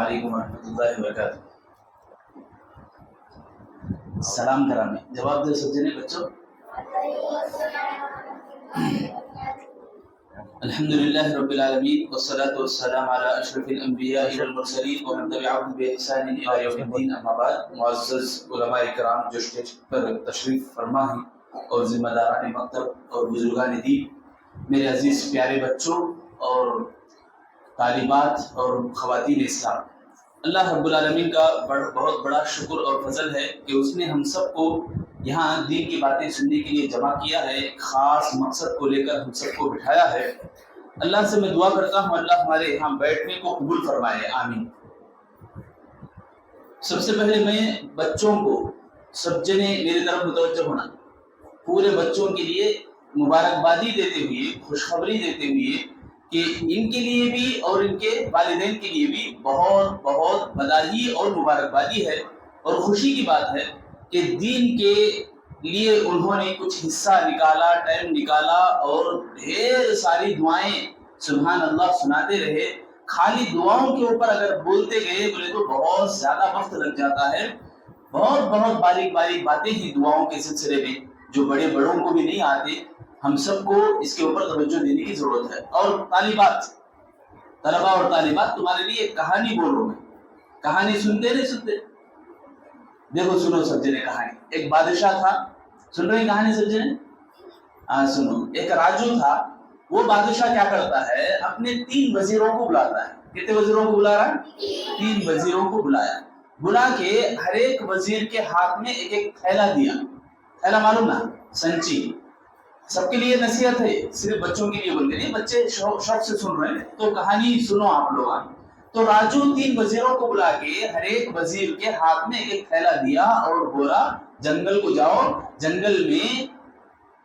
علیکم ورحمۃ اللہ وبرکاتہ. سلام کرانے جواب دے سکتے ہیں بچوں. الحمد للہ رب العالمین والصلاة والسلام علی اشرف الانبیاء والمرسلین ومن تبعهم بإحسان الی یوم الدین. اما بعد، معزز علماء کرام جو اسٹیج پر تشریف فرما ہیں اور ذمہ داران مکتب اور بزرگان دین، میرے عزیز پیارے بچوں اور طالبات اور خواتین اسلام، اللہ رب العالمین کا بہت بڑا شکر اور فضل ہے کہ اس نے ہم سب کو یہاں دین کی باتیں سننے کے لیے جمع کیا ہے. ایک خاص مقصد کو لے کر ہم سب کو بٹھایا ہے. اللہ سے میں دعا کرتا ہوں اللہ ہمارے یہاں بیٹھنے کو قبول فرمائے، آمین. سب سے پہلے میں بچوں کو، سب جنے میری طرف متوجہ ہونا، پورے بچوں کے لیے مبارکبادی دیتے ہوئے، خوشخبری دیتے ہوئے کہ ان کے لیے بھی اور ان کے والدین کے لیے بھی بہت بہت بدائی اور مبارکبادی ہے اور خوشی کی بات ہے کہ دین کے لیے انہوں نے کچھ حصہ نکالا، ٹائم نکالا اور ڈھیر ساری دعائیں سبحان اللہ سناتے رہے. خالی دعاؤں کے اوپر اگر بولتے گئے بولے تو بہت زیادہ وقت لگ جاتا ہے. بہت بہت باریک باریک باتیں ہی دعاؤں کے سلسلے میں جو بڑے بڑوں کو بھی نہیں آتے. ہم سب کو اس کے اوپر توجہ دینے کی ضرورت ہے. اور طالبات، طلباء اور طالبات، تمہارے لیے ایک کہانی بول رہا ہوں میں. کہانی سنتے نہیں سنتے؟ دیکھو سنو سب جنے کہانی. ایک بادشاہ تھا. سن رہے ہیں کہانی سب جنے؟ ہاں سنو. ایک راجو تھا. وہ بادشاہ کیا کرتا ہے، اپنے 3 وزیروں کو بلاتا ہے. کتنے وزیروں کو بلا رہا ہے؟ 3 وزیروں کو بلایا. بلا کے ہر ایک وزیر کے ہاتھ میں ایک ایک تھیلا دیا. تھیلا معلوم نا؟ سنچی. سب کے لیے نصیحت ہے، صرف بچوں کے لیے بولتے نہیں، بچے شوق سے سن رہے ہیں تو کہانی سنو آپ لوگ. تو راجو 3 وزیروں کو بلا کے ہر ایک وزیر کے ہاتھ میں ایک ایک تھیلا دیا اور بولا جنگل کو جاؤ. جنگل میں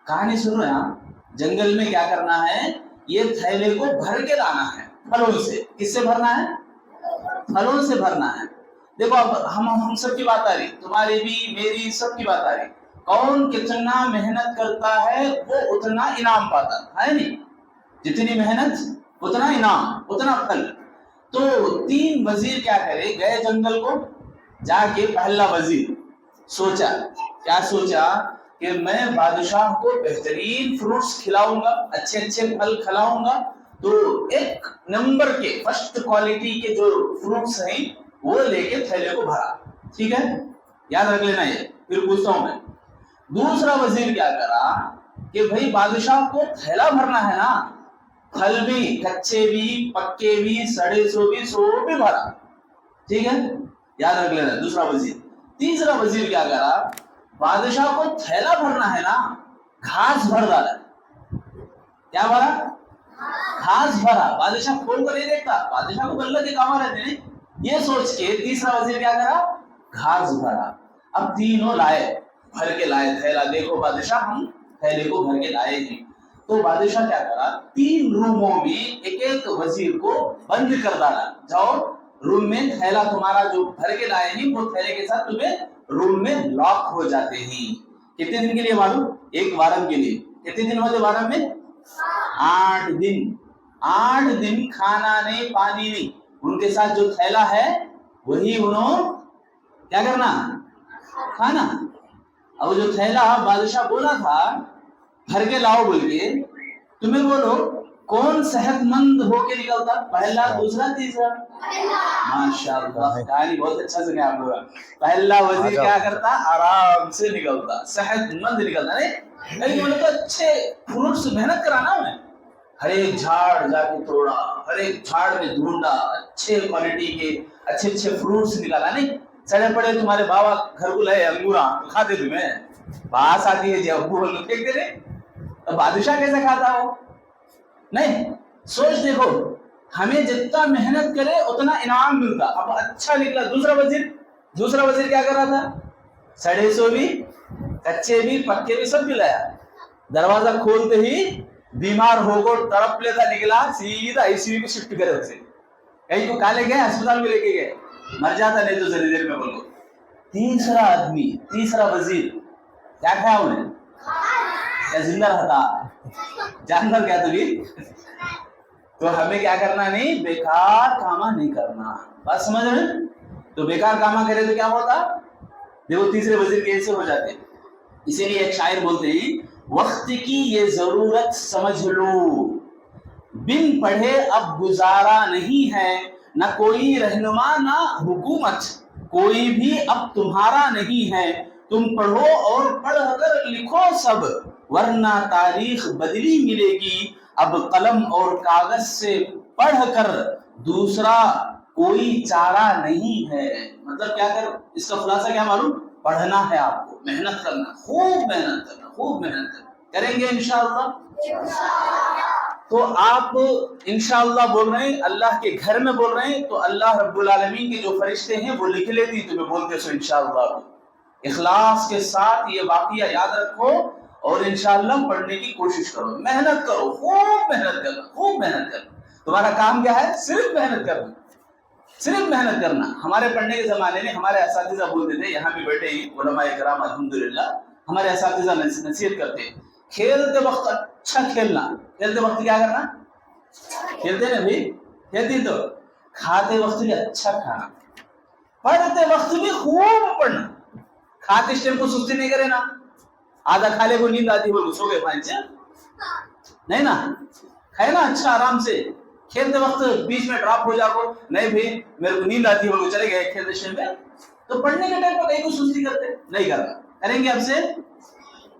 کہانی سن رہے ہیں، جنگل میں کیا کرنا ہے، یہ تھیلے کو بھر کے لانا ہے پھلوں سے. کس سے بھرنا ہے؟ پھلوں سے بھرنا ہے. دیکھو اب ہم سب کی بات آ رہی، تمہاری بھی میری سب کی بات آ رہی. کون کتنا محنت کرتا ہے وہ اتنا انعام پاتا ہے نہیں؟ جتنی محنت اتنا انعام، اتنا پھل. تو 3 وزیر کیا کرے، گئے جنگل کو. جا کے پہلا وزیر سوچا، کیا سوچا کہ میں بادشاہ کو بہترین فروٹس کھلاؤں گا، اچھے اچھے پھل کھلاؤں گا. تو ایک نمبر کے فرسٹ کوالٹی کے جو فروٹس ہیں وہ لے کے تھیلے کو بھرا. ٹھیک ہے، یاد رکھ لینا. یہ پھر پوچھتا ہوں میں. دوسرا وزیر کیا کرا کہ بھائی بادشاہ کو تھیلا بھرنا ہے نا، پھل بھی، کچے بھی، پکے بھی، سڑے سو بھی، سو بھی بھرا. ٹھیک ہے، یاد رکھ لینا دوسرا وزیر. تیسرا وزیر کیا کرا، بادشاہ کو تھیلا بھرنا ہے نا، گھاس بھر ڈالا. کیا بھرا؟ گھاس بھرا. بادشاہ کھول کر نہیں دیکھتا، بادشاہ کو اللہ کے کام رہتے نہیں. یہ سوچ کے تیسرا وزیر کیا کرا، گھاس بھرا. اب تینوں لائے، بھر کے لائے تھیلا. دیکھو بادشاہ ہم تھیلے کو بھر کے لائے ہیں. تو بادشاہ کیا کرا، 3 روموں میں ایک ایک وزیر کو بند کر ڈالا. جاؤ روم میں، تھیلا تمہارا جو بھر کے لائے ہیں وہ تھیلے کے ساتھ تمہیں روم میں لاک ہو جاتے ہیں. کتنے دن کے لیے معلوم؟ ایک وارم کے لیے. کتنے دن ہوتے وارم میں؟ 8 دن. 8 دن کھانا نہیں، پانی نہیں. ان کے ساتھ جو تھیلا ہے وہی انہوں کیا کرنا، کھانا. اور جو تھیلا بادشاہ بولا تھا بھر کے لاؤ بول کے، تمہیں بولو کون صحت مند ہو کے نکلتا، پہلا، دوسرا، تیسرا؟ ماشاءاللہ، کہانی بہت اچھا سنے آپ لوگ. پہلا وزیر کیا کرتا، آرام سے نکلتا، صحت مند نکلتا. نہیں بولے تو اچھے فروٹس محنت کرانا انہیں. ہر ایک جھاڑ جا کے توڑا، ہر ایک جھاڑ میں ڈھونڈا، اچھے کوالٹی کے اچھے اچھے فروٹس نکالا. نہیں سڑے پڑے تمہارے بابا گھر کو لائے انگورا کھاتے تمہیں باس آتی ہے جی، ابو بول کے پھینک دے. تو بادشاہ کیسے کھاتا ہو؟ نہیں، سوچ دیکھو، ہمیں جتنا محنت کرے اتنا انعام ملتا. اب اچھا نکلا. دوسرا وزیر کیا کر رہا تھا، سڑے سو بھی، کچے بھی، پکے بھی، سب کھلایا. دروازہ کھولتے ہی بیمار ہو کو تڑپ لیتا نکلا، سیدھا آئی سی یو کو شفٹ کرے. اسے کہیں کو کالے گئے، اسپتال میں لے کے گئے، مر جاتا نہیں تو ذری دیر میں. بولو تیسرا آدمی، تیسرا وزیر کیا کھایا انہیں، کیا زندہ رہتا، جانور کیا تو بھی. تو ہمیں کیا کرنا نہیں, بیکار کاما نہیں کرنا. بات سمجھ رہے ہیں؟ تو بیکار کاما کرے تو کیا ہوتا, دیکھو تیسرے وزیر کیسے ہو جاتے. اسی لیے ایک شاعر بولتے ہیں وقت کی یہ ضرورت سمجھ لو, بن پڑھے اب گزارا نہیں ہے, نہ کوئی رہنما نہ حکومت, کوئی بھی اب تمہارا نہیں ہے, تم پڑھو اور پڑھ کر لکھو سب, ورنہ تاریخ بدلی ملے گی, اب قلم اور کاغذ سے پڑھ کر دوسرا کوئی چارہ نہیں ہے. مطلب کیا کر, اس کا خلاصہ کیا معلوم, پڑھنا ہے آپ کو, محنت کرنا, خوب محنت کرنا, خوب محنت کرنا. کریں گے انشاءاللہ. تو آپ انشاءاللہ بول رہے ہیں, اللہ کے گھر میں بول رہے ہیں, تو اللہ رب العالمین کے جو فرشتے ہیں وہ لکھ لیتی تمہیں بولتے سو انشاءاللہ. اخلاص کے ساتھ یہ واقعہ یاد رکھو اور انشاءاللہ پڑھنے کی کوشش کرو, محنت کرو, خوب محنت کرنا, خوب محنت کرنا. تمہارا کام کیا ہے, صرف محنت کرنا, صرف محنت کرنا. ہمارے پڑھنے کے زمانے میں ہمارے اساتذہ بولتے تھے, یہاں بھی بیٹھے ہیں علماء کرام الحمدللہ, ہمارے اساتذہ نصیحت کرتے ہیں, کھیلتے وقت اچھا کھیلنا. کھیلتے وقت کیا کرنا, کھیلتے نا بھائی, کھیلتی تو کھاتے وقت بھی اچھا کھانا, پڑھتے وقت بھی خوب پڑھنا. کھاتے اس ٹائم کو سستی نہیں کرے نا, آدھا کھا لے کو نیند آتی ہو سو گئے پانچ نہیں نا, کھائے نا اچھا آرام سے. کھیلتے وقت بیچ میں ڈراپ ہو جاؤ, نہیں بھائی میرے کو نیند آتی ہو چلے گئے کھیلتے ٹائم میں, تو پڑھنے کے ٹائم پر کہیں کو سستی کرتے نہیں کرنا. کریں گے آپ سے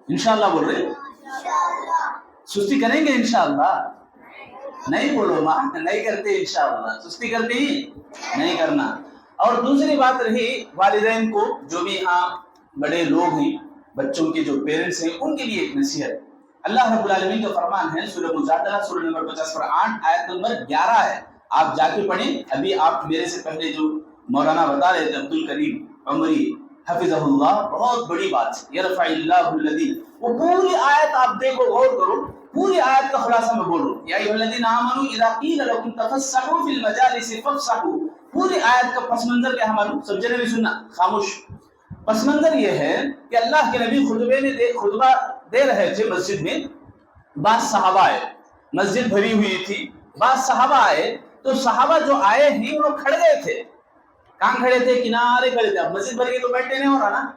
انشاءاللہ بول رہے, سستی کریں گے انشاءاللہ, نہیں بولو ماں, نہیں کرتے انشاءاللہ, سستی کرتے ہی نہیں کرنا. اور دوسری بات رہی والدین کو, جو بھی یہاں بڑے لوگ ہیں, بچوں کے جو پیرنٹس ہیں, ان کے لیے ایک نصیحت. اللہ رب العالمین کا فرمان ہے سورہ مجادلہ سورہ نمبر 50 پر 8 آیت نمبر 11 ہے, آپ جا کے پڑھیں. ابھی آپ میرے سے پہلے جو مولانا بتا رہے تھے عبد الکریم عمری حفظہ اللہ, بہت بڑی بات ہے, یرفع اللہ الذین, وہ پوری آیت آپ دیکھو, غور کرو, پوری آیت کا خلاصہ میں بولوں, یا ایھا الذین آمنوا اذا قیل لکم تفسحوا فی المجالس فافسحوا. پوری آیت کا پس منظر کیا ہے معلوم, سب جنے بھی سننا, خاموش. پس منظر یہ ہے کہ اللہ کے نبی خطبہ دے رہے تھے مسجد میں, بعض صحابہ آئے, مسجد بھری ہوئی تھی, بعض صحابہ آئے, تو صحابہ جو آئے ہیں وہ کھڑ گئے تھے. کہاں کھڑے تھے, کنارے کھڑے تھے. اب مسجد بھر گئی تو بیٹھے نہیں ہو رہا نا,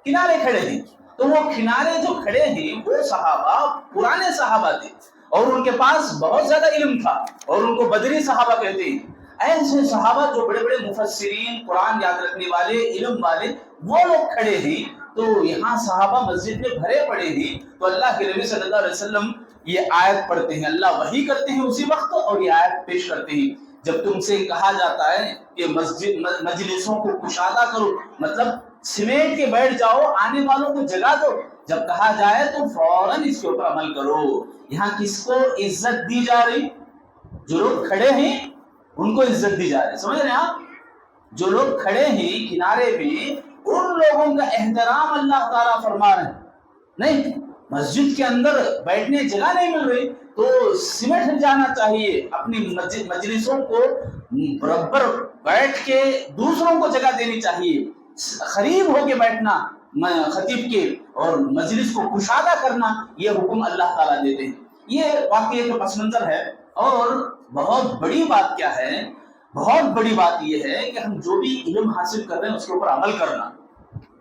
کنارے کھڑے ہیں. تو وہ کنارے جو کھڑے ہیں وہ صحابہ پرانے صحابہ تھے, اور ان کے پاس بہت زیادہ علم تھا, اور ان کو بدری صحابہ کہتے ہیں. ایسے صحابہ جو بڑے بڑے مفسرین, قرآن یاد رکھنے والے, علم والے, وہ لوگ کھڑے ہیں. تو یہاں صحابہ مسجد میں بھرے پڑے ہیں, تو اللہ کے نبی صلی اللہ علیہ وسلم یہ آیت پڑھتے ہیں, اللہ وحی کرتے ہیں اسی وقت, اور یہ آیت پیش کرتے ہیں. جب تم سے کہا جاتا ہے کہ مجلسوں کو کشادہ کرو, مطلب سمیٹ کے بیٹھ جاؤ, آنے والوں کو جگا دو, جب کہا جائے تو فوراً اس کے اوپر عمل کرو. یہاں کس کو عزت دی جا رہی, جو لوگ کھڑے ہیں ان کو عزت دی جا رہی, سمجھ رہے ہیں آپ, جو لوگ کھڑے ہیں کنارے پہ ان لوگوں کا احترام اللہ تعالیٰ فرما رہے ہیں. نہیں, مسجد کے اندر بیٹھنے جگہ نہیں مل رہی تو سمٹ جانا چاہیے, اپنی مجلسوں کو برابر بیٹھ کے دوسروں کو جگہ دینی چاہیے, قریب ہو کے بیٹھنا خطیب کے, اور مجلس کو کشادہ کرنا, یہ حکم اللہ تعالیٰ دیتے ہیں. یہ واقعہ کا پس منظر ہے. اور بہت بڑی بات کیا ہے, بہت بڑی بات یہ ہے کہ ہم جو بھی علم حاصل کر رہے ہیں اس کے اوپر عمل کرنا.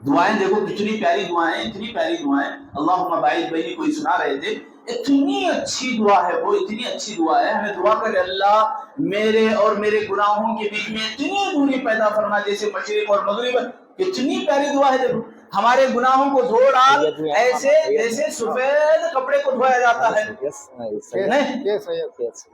دعائیں دیکھو کتنی پیاری دعائیں, اتنی پیاری دعائیں. اللہم باعث بینی کوئی سنا رہے تھے, اتنی اچھی دعا ہے وہ, اتنی اچھی دعا ہے. ہمیں دعا کرے اللہ میرے اور میرے گناہوں کے بیچ میں اتنی دوری پیدا فرما جیسے مشرق اور مغرب. اتنی پیاری دعا ہے. دیکھو ہمارے گناہوں کو دھو ڈال ایسے جیسے سفید کپڑے کو دھویا جاتا ہے, نہیں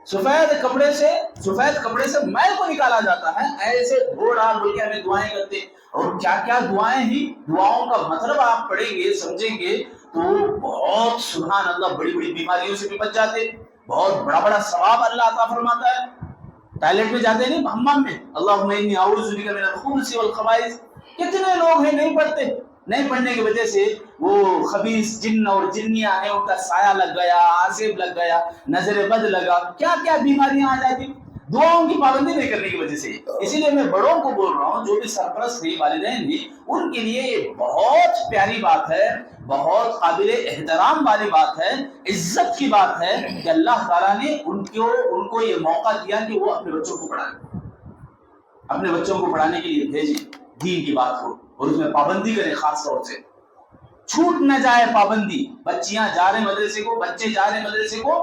سفید کپڑے سے میل کو نکالا جاتا ہے, ایسے دھو ڈال بول کے ہمیں دعائیں کرتے. اور کیا کیا دعائیں ہی, دعاؤں کا مطلب آپ پڑھیں گے سمجھیں گے تو بہت سبحان اللہ, بڑی بڑی بیماریوں سے بھی بچ جاتے, بہت بڑا بڑا ثواب اللہ عطا فرماتا ہے. ٹائلٹ میں جاتے نہیں, حمام میں, اللہم انی اعوذ بک من الخبث والخبائث. کتنے لوگ ہیں نہیں پڑھتے, نہیں پڑھنے کی وجہ سے وہ خبیث جن اور جنیاں ہیں, ان کا سایہ لگ گیا, آسیب لگ گیا, نظر بد لگا, کیا کیا بیماریاں آ جاتی. دعاؤں کی پابندی نہیں کرنے کی وجہ سے. اسی لیے میں بڑوں کو بول رہا ہوں، جو بھی سرپرست ہیں والدین بھی، ان کے لیے یہ بہت پیاری بات ہے، بہت قابل احترام والی بات ہے، عزت کی بات ہے کہ اللہ تعالیٰ نے ان کو یہ موقع دیا کہ وہ اپنے بچوں کو پڑھائیں، اپنے بچوں کو پڑھانے کے لیے بھیجیں، دین کی بات ہو اور اس میں پابندی کریں، خاص طور سے چھوٹ نہ جائے پابندی. بچیاں جا رہے مدرسے کو، بچے جا رہے مدرسے کو،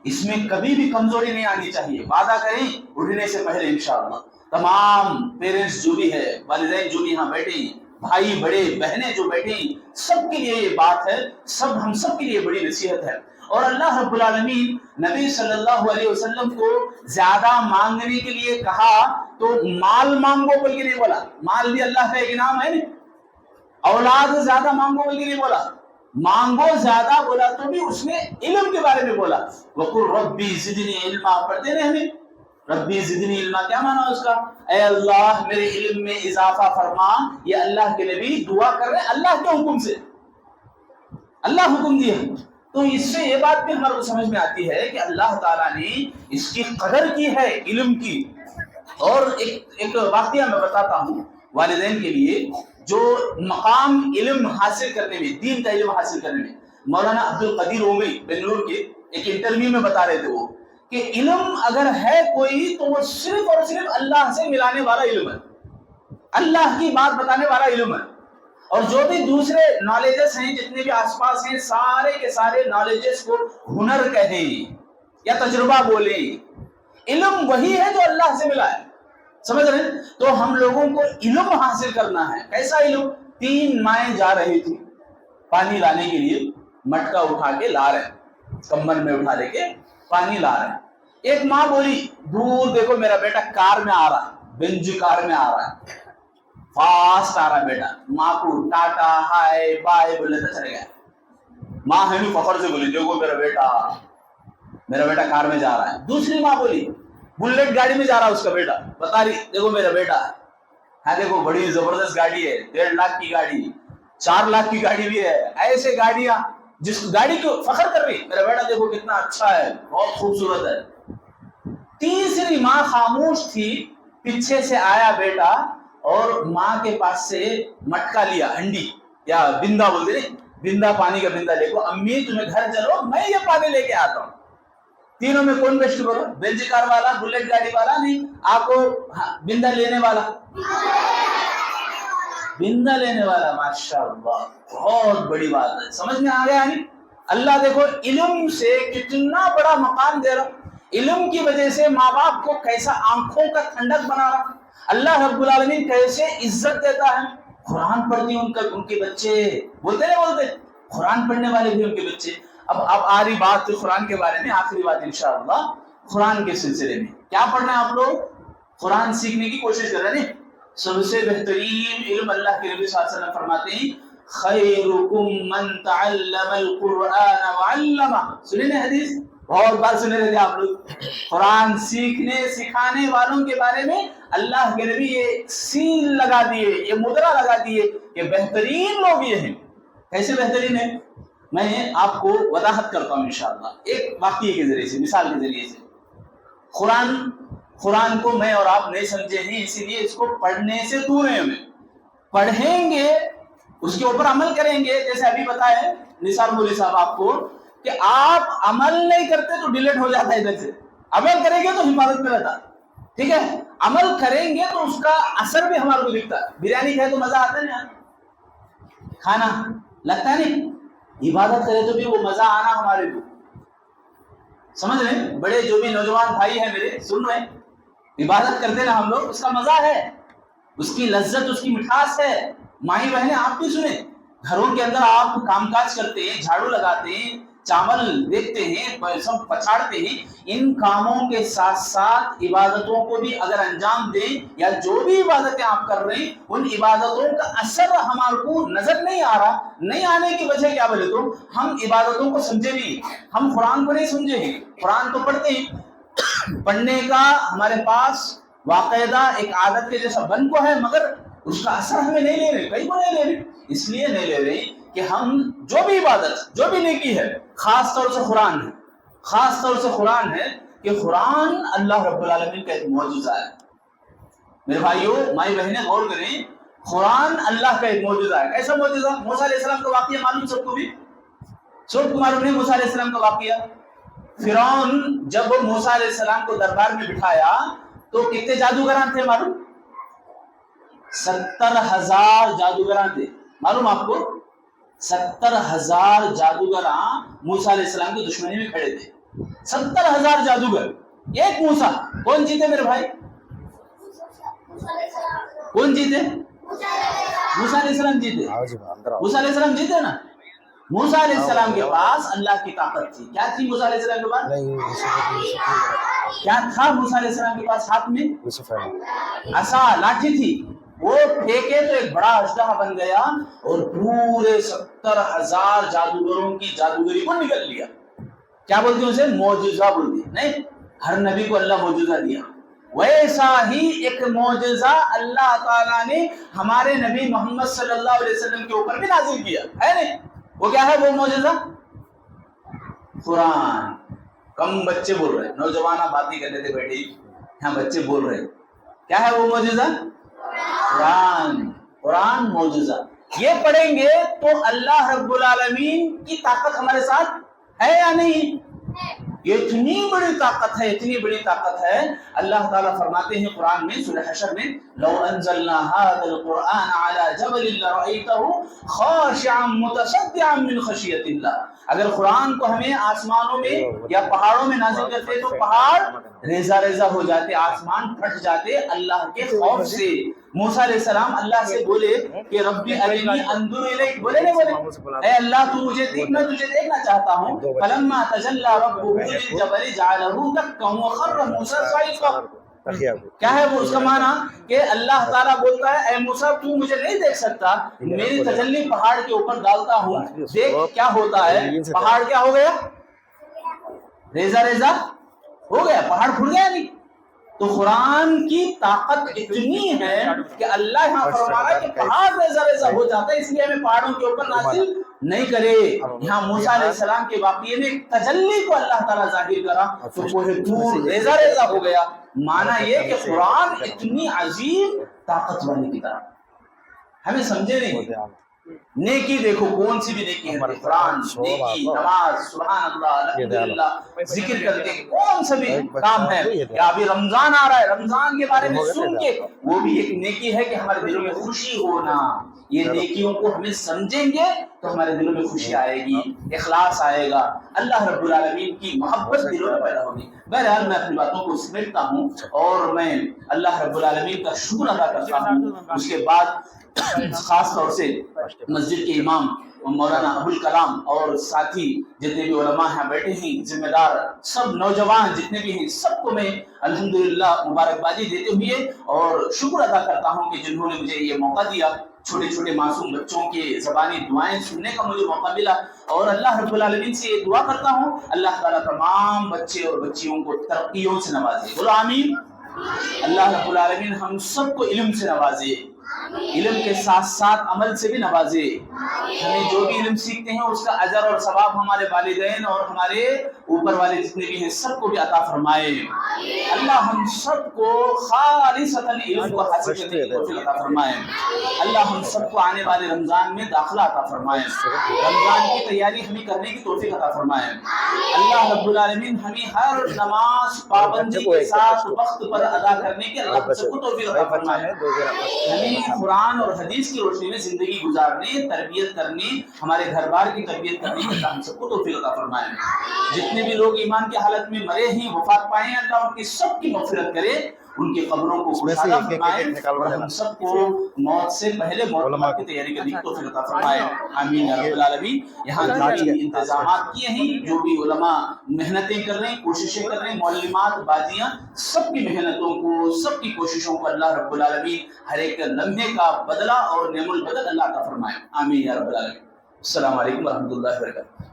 اس میں کبھی بھی کمزوری نہیں آنی چاہیے. وعدہ کریں اٹھنے سے پہلے انشاءاللہ تمام پیرنٹس جو بھی ہے، والدین جو بھی یہاں بیٹھے ہیں، بھائی بڑے بہنیں جو بیٹھے ہیں، سب کے لیے یہ بات ہے، ہم سب کے لیے بڑی نصیحت ہے. اور اللہ رب العالمین نبی صلی اللہ علیہ وسلم کو زیادہ مانگنے کے لیے کہا تو مال مانگو بلکہ نہیں بولا. مال بھی اللہ کا ایک انعام ہے نہیں. اولاد زیادہ مانگو بلکہ نہیں بولا، مانگو زیادہ بولا تو بھی اس نے علم کے بارے میں بولا. وَقُلْ رَبِّ زِدْنِي عِلْمًا پڑھتے ہیں ہمیں، ربی زدنی علما کیا مانا اس کا؟ اے اللہ میرے علم میں اضافہ فرما. یہ اللہ کے نبی دعا کر رہے ہیں اللہ کے حکم سے، اللہ حکم دیا. تو اس سے یہ بات بھی ہمارے کو سمجھ میں آتی ہے کہ اللہ تعالیٰ نے اس کی قدر کی ہے علم کی. اور ایک واقعہ میں بتاتا ہوں والدین کے لیے، جو مقام علم حاصل کرنے میں، دین کا علم حاصل کرنے میں، مولانا عبد القدیر اومئی بنگلور کے ایک انٹرویو میں بتا رہے تھے وہ کہ علم اگر ہے کوئی تو وہ صرف اور صرف اللہ سے ملانے والا علم ہے، اللہ کی بات بتانے والا علم ہے. اور جو بھی دوسرے نالجز ہیں جتنے بھی آس پاس ہیں، سارے کے سارے نالجز کو ہنر کہیں یا تجربہ بولیں، علم وہی ہے جو اللہ سے ملا ہے. سمجھ رہے ہیں؟ تو ہم لوگوں کو علم حاصل کرنا ہے. کیسا علم؟ 3 مائیں جا رہی تھی پانی لانے کے لیے، مٹکا اٹھا کے لا رہے ہیں، کمبل میں اٹھا لے کے پانی لا رہے ہیں. ایک ماں بولی دور دیکھو میرا بیٹا کار میں آ رہا ہے، بنج کار میں آ رہا ہے، فاسٹ آ رہا ہے بیٹا. ماں کو ٹاٹا ہائے بائے بولے تو چلے گئے. ماں ہے فخر سے بولی دیکھو میرا بیٹا کار میں جا رہا ہے. دوسری ماں بولی بلٹ گاڑی میں جا رہا ہے اس کا بیٹا، بتا رہی دیکھو میرا بیٹا. ہاں دیکھو بڑی زبردست گاڑی ہے، 1.5 لاکھ کی گاڑی، 4 لاکھ کی گاڑی بھی ہے. ایسے گاڑیاں جس گاڑی کو فخر کر رہی، میرا بیٹا دیکھو کتنا اچھا ہے، بہت خوبصورت ہے. تیسری ماں خاموش تھی. پیچھے سے آیا بیٹا اور ماں کے پاس سے مٹکا لیا، ہنڈی یا بندا بولتے نہیں، بندا، پانی کا بندا لے کو. امی تمہیں گھر چلو میں یہ پانی لے کے آتا ہوں. تینوں میں کون بیسٹ کرو؟ بینج کار والا، بلٹ گاڑی والا؟ نہیں، آپ کو بندا لینے والا، بندا لینے والا. ماشاءاللہ بہت بڑی بات ہے. سمجھ میں آ گیا؟ نہیں اللہ دیکھو علم سے کتنا بڑا مقام دے رہا. علم کی وجہ سے ماں باپ کو کیسا آنکھوں کا ٹھنڈک بنا رہا. اللہ رب العالمین کیسے عزت دیتا ہے. قرآن پڑھتی ان کے بچے، بولتے نہیں بولتے؟ قرآن پڑھنے والے بھی ان کے بچے. اب آ رہی بات قرآن کے بارے میں، آخری بات انشاءاللہ قرآن کے سلسلے میں. کیا پڑھ رہے ہیں آپ لوگ؟ قرآن سیکھنے کی کوشش کر رہے ہیں. سب سے بہترین علم اللہ کے نبی صلی اللہ علیہ وسلم فرماتے ہیں خیرکم من تعلم القرآن وعلمہ. سنیں نا حدیث، بہت بار سنے رہے تھے آپ لوگ. قرآن سیکھنے سکھانے والوں کے بارے میں اللہ کے نبی یہ سیل لگا دیے، یہ مدرا لگا دیے کہ بہترین لوگ یہ ہیں. کیسے بہترین ہیں؟ میں آپ کو وضاحت کرتا ہوں انشاءاللہ ایک واقعے کے ذریعے سے، مثال کے ذریعے سے. قرآن کو میں اور آپ نہیں سمجھے ہیں، اسی لیے اس کو پڑھنے سے دور ہیں. ہمیں پڑھیں گے، اس کے اوپر عمل کریں گے. جیسے ابھی بتایا نثار مولوی صاحب آپ کو کہ آپ عمل نہیں کرتے تو ڈیلیٹ ہو جاتا ہے ادھر سے، عمل کریں گے تو حفاظت میں رہتا. ٹھیک ہے، عمل کریں گے تو اس کا اثر بھی ہمارے کو دکھتا. بریانی کھائے تو مزہ آتا ہے نا، کھانا لگتا ہے نہیں. عبادت کرے تو بھی وہ مزہ آنا ہمارے کو. سمجھ رہے ہیں؟ بڑے جو بھی نوجوان بھائی ہیں میرے سن رہے ہیں، عبادت کرتے نا ہم لوگ، اس کا مزہ ہے، اس کی لذت، اس کی مٹھاس ہے. مائی بہنیں آپ بھی سنیں، گھروں کے اندر آپ کام کاج کرتے ہیں، جھاڑو لگاتے ہیں، چاول دیکھتے ہیں، سب پچھاڑتے ہیں. ان کاموں کے ساتھ ساتھ عبادتوں کو بھی اگر انجام دیں، یا جو بھی عبادتیں آپ کر رہے ہیں ان عبادتوں کا اثر ہمارے کو نظر نہیں آ رہا. نہیں آنے کی وجہ کیا بولے تو ہم عبادتوں کو سمجھے نہیں، ہم قرآن کو نہیں سمجھے ہیں. قرآن تو پڑھتے ہیں، پڑھنے کا ہمارے پاس باقاعدہ ایک عادت کے جیسا بن کو ہے، مگر اس کا اثر ہمیں نہیں لے رہے. کئی کو نہیں لے رہے، اس لیے نہیں لے رہے کہ ہم جو بھی عبادت، جو بھی نیکی ہے، خاص طور سے قرآن ہے، خاص طور سے قرآن ہے کہ قرآن اللہ رب العالمین کا ایک معجزہ ہے. میرے بھائیوں مائی بہنیں غور کریں, قرآن اللہ کا ایک معجزہ ہے. کیسا معجزہ؟ موسیٰ علیہ السلام کا واقعہ معلوم سب کو بھی, سب کو معلوم ہے موسیٰ علیہ السلام کا واقعہ. فرعون جب موسیٰ علیہ السلام کو دربار میں بٹھایا تو کتنے جادوگران تھے معلوم؟ 70,000 جادوگران تھے. معلوم آپ کو؟ 70,000 جادوگران موسیٰ علیہ السلام کی دشمنی میں کھڑے تھے. 70,000 جادوگر, ایک موسیٰ. کون جیتے میرے بھائی؟ کون جیتے؟ موسیٰ علیہ السلام جیتے. موسیٰ علیہ السلام جیتے نا. موسیٰ علیہ السلام کے پاس اللہ کی طاقت تھی. کیا تھی موسیٰ علیہ السلام کے پاس؟ کیا تھا موسیٰ علیہ السلام کے پاس؟ ہاتھ میں عصا, لاٹھی تھی. وہ پھینکے تو ایک بڑا اژدہا بن گیا اور پورے 70,000 جادوگروں کی جادوگری کو نگل لیا. کیا بولتے ہیں اسے؟ معجزہ بولتے ہیں. نہیں, ہر نبی کو اللہ معجزہ دیا. ویسا ہی ایک معجزہ اللہ تعالیٰ نے ہمارے نبی محمد صلی اللہ علیہ وسلم کے اوپر بھی نازل کیا ہے. نہیں, وہ کیا ہے وہ معجزہ؟ قرآن. کم بچے بول رہے, نوجوان باتیں کرتے تھے بیٹھے, یہاں بچے بول رہے. کیا ہے وہ معجزہ؟ قرآن. قرآن معجزہ. یہ پڑھیں گے تو اللہ رب العالمین کی طاقت ہمارے ساتھ ہے یا نہیں؟ یہ اتنی بڑی طاقت ہے, اتنی بڑی طاقت ہے. اللہ تعالیٰ فرماتے ہیں قرآن میں سورہ حشر میں, لو انزلنا هذا القرآن على جبل لرأيته خاشعا متصدعا من خشیت اللہ. اگر قرآن کو ہمیں آسمانوں میں یا پہاڑوں میں نازل کرتے تو پہاڑ ریزہ ریزہ ہو جاتے, آسمان پھٹ جاتے اللہ کے خوف سے. موسیٰ علیہ السلام اللہ سے بولے کہ ربی ارنی انظر الیک. بولے نہیں بولے, اے اللہ تو مجھے دیکھ, میں تجھے دیکھنا چاہتا ہوں. فلما تجلی ربہ للجبل جعلہ دکا وخر موسیٰ صعقا. کیا ہے وہ اس کا معنی؟ کہ اللہ تعالیٰ بولتا ہے اے موسیٰ تو مجھے نہیں دیکھ سکتا, میری تجلی پہاڑ کے اوپر ڈالتا ہوں, دیکھ کیا ہوتا ہے. پہاڑ کیا ہو گیا؟ ریزہ ریزہ ہو گیا, پہاڑ پھٹ گیا. نہیں تو قرآن کی طاقت اتنی ہے کہ اللہ یہاں فرما رہا ہے کہ پہاڑ ریزہ ریزہ ہو جاتا ہے, اس لیے ہمیں پہاڑوں کے اوپر نازل نہیں کرے. یہاں موسیٰ علیہ السلام کے واقعے میں تجلی کو اللہ تعالیٰ ظاہر کرا تو کوہ طور ریزہ ریزہ ہو گیا. معنی یہ کہ قرآن اتنی عظیم طاقت والی کتاب. ہمیں سمجھے نہیں. نیکی دیکھو, کون سی بھی نیکی ہے, قرآن, نیکی, نماز, سبحان اللہ, الحمدللہ, ذکر کرتے, کون سا بھی کام ہے. یا ابھی رمضان آ رہا ہے, رمضان کے بارے میں سن کے وہ بھی ایک نیکی ہے کہ ہمارے دلوں میں خوشی ہونا. یہ نیکیوں کو ہمیں سمجھیں گے تو ہمارے دلوں میں خوشی آئے گی, اخلاص آئے گا, اللہ رب العالمین کی محبت دلوں میں پیدا ہوگی. بہرحال میں اپنی باتوں کو سمیٹتا ہوں اور میں اللہ رب العالمین کا شکر ادا کرتا ہوں. اس کے بعد خاص طور سے مسجد کے امام مولانا ابوالکلام اور ساتھی جتنے بھی علماء ہیں بیٹھے ہیں, ذمہ دار سب نوجوان جتنے بھی ہیں, سب کو میں الحمدللہ مبارکبادی دیتے ہوئے اور شکر ادا کرتا ہوں کہ جنہوں نے مجھے یہ موقع دیا. چھوٹے چھوٹے معصوم بچوں کے زبانی دعائیں سننے کا مجھے موقع ملا اور اللہ رب العالمین سے یہ دعا کرتا ہوں اللہ تعالیٰ تمام بچے اور بچیوں کو ترقیوں سے نوازے. بولو آمین. اللہ رب العالمین ہم سب کو علم سے نوازے, علم کے ساتھ ساتھ عمل سے بھی نوازے. ہمیں جو بھی علم سیکھتے ہیں اس کا اجر اور ثواب ہمارے والدین اور ہمارے اوپر والے جتنے بھی ہیں سب کو بھی عطا فرمائے. اللہ ہم سب کو خالصتاً علم کو حاصل کرنے کی توفیق عطا فرمائے. اللہ ہم سب کو آنے والے رمضان میں داخلہ عطا فرمائے, رمضان کی تیاری ہمیں کرنے کی توفیق عطا فرمائے. اللہ رب العالمین ہمیں ہر نماز پابندی کے ساتھ وقت پر ادا کرنے کی اللہ سب کو توفیق عطا فرمائے. ہمیں قرآن اور حدیث کی روشنی میں زندگی گزارنے, تربیت کرنے, ہمارے گھر بار کی تربیت کرنے کی اللہ ہم سب کو توفیق عطا فرمائے. جتنے بھی لوگ ایمان کی حالت میں مرے ہیں, وفات پائے ہیں, اللہ ان کی سب کی مغفرت کرے, ان کی قبروں کو خوشحالہ فرمائے اور ہم سب کو موت سے پہلے موت کی تیاری کرنے کی توفیق عطا فرمائے. آمین یا رب العالمین. یہاں جو انتظامات کیے ہیں, جو بھی علماء محنتیں کر رہے ہیں, کوششیں کر رہے ہیں, معلمات, بازیاں, سب کی محنتوں کو, سب کی کوششوں کو اللہ رب العالمین ہر ایک لمحے کا بدلہ اور نعم البدل اللہ کا فرمائے. آمین یا رب العالمین. السلام علیکم ورحمۃ اللہ وبرکاتہ.